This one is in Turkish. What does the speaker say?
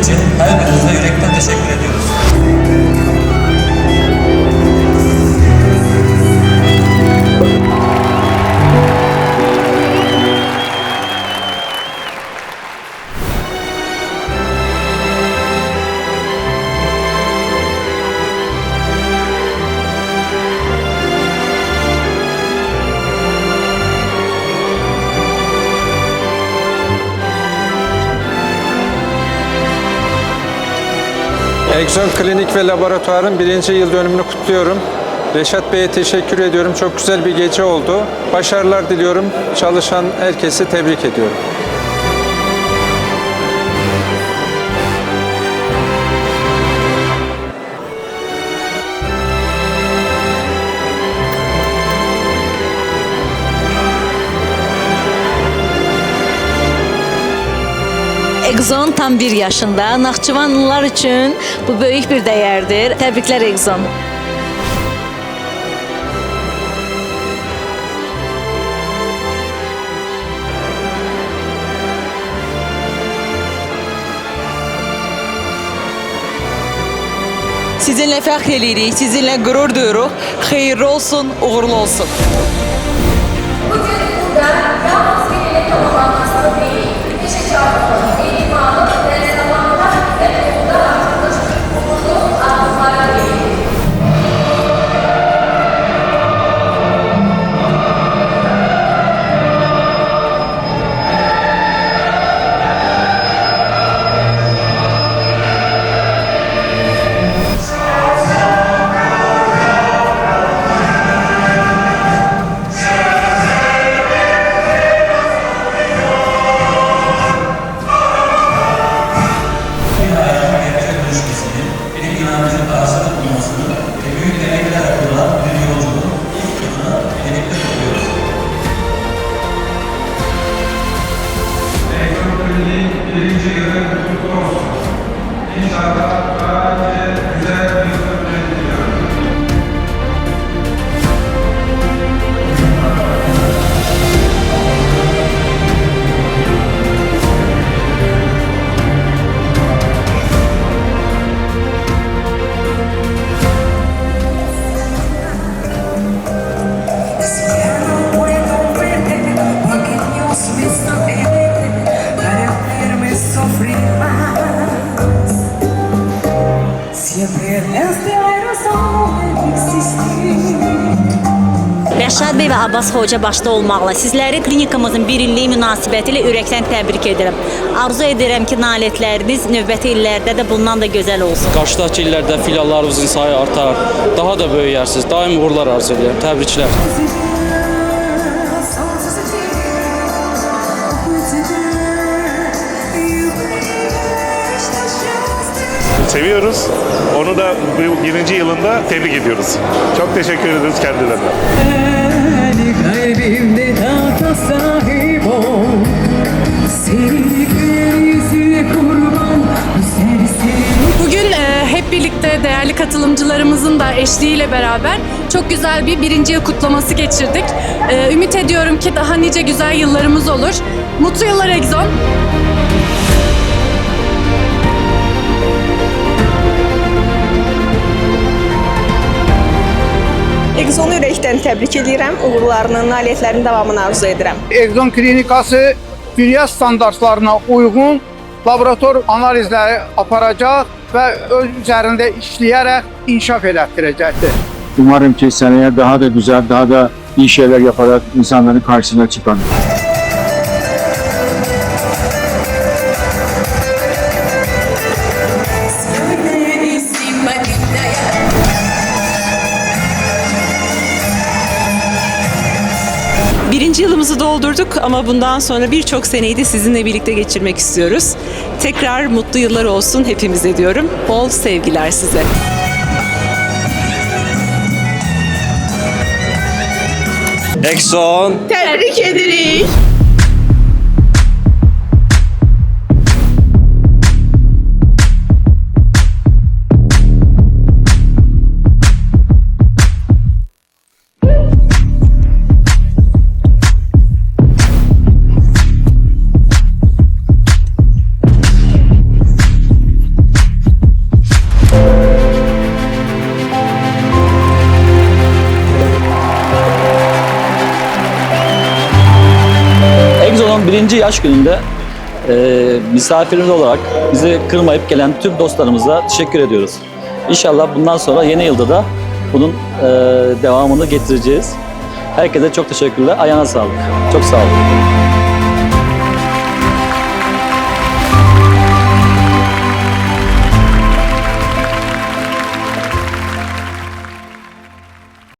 için her birinize yürekten teşekkür ediyoruz. Exon Klinik ve Laboratuvar'ın 1. yıl dönümünü kutluyorum. Reşat Bey'e teşekkür ediyorum. Çok güzel bir gece oldu. Başarılar diliyorum. Çalışan herkesi tebrik ediyorum. Exon tam 1 yaşında. Naxçıvanlılar için bu böyük bir dəyərdir. Təbriklər Exon. Sizinle fəxr edirik, sizinle gurur duyuruq. Xeyirli olsun, uğurlu olsun. Bugün burada yalnız bir ile tamamlanması değil, bir şey çağrılmalı, eğitimli ve zamanlar ve okulda atılmış umutlu adımlara değil. Rəşad bəy və Abbas Xoca başda olmaqla sizləri klinikamızın 1 illiyi münasibətilə ürəkdən təbrik edirəm. Arzu edirəm ki, nailiyyətləriniz növbəti illərdə də bundan da gözəl olsun. Qarşıdakı illərdə filiallarımızın sayı artar, daha da böyüyərsiniz. Daim uğurlar arzu edirəm. Təbriklər. Seviyoruz. Onu da bu 1. yılında tebrik ediyoruz. Çok teşekkür ederiz kendilerine. Kalbimde tahta sahip ol. Sevdikler yüzüne kurban. Bugün hep birlikte değerli katılımcılarımızın da eşliğiyle beraber çok güzel bir 1. yıl kutlaması geçirdik. Ümit ediyorum ki daha nice güzel yıllarımız olur. Mutlu yıllar Exon. Exonu ürəkdən təbrik edirəm, uğurlarının, nailiyyətlərinin davamını arzu edirəm. Exon klinikası dünya standartlarına uyğun laborator analizləri aparacaq və öz üzərində işləyərək inkişaf elətdirəcəkdir. Umarım ki seneye daha da güzel, daha da iyi şeyler yaparak insanların karşısına çıkan. Birinci yılımızı doldurduk ama bundan sonra birçok seneyi de sizinle birlikte geçirmek istiyoruz. Tekrar mutlu yıllar olsun hepimize diyorum. Bol sevgiler size. Exon. Təbrik edirik. 50. yaş gününde misafirimiz olarak bizi kırmayıp gelen tüm dostlarımıza teşekkür ediyoruz. İnşallah bundan sonra yeni yılda da bunun devamını getireceğiz. Herkese çok teşekkürler. Ayağına sağlık. Çok sağ olun.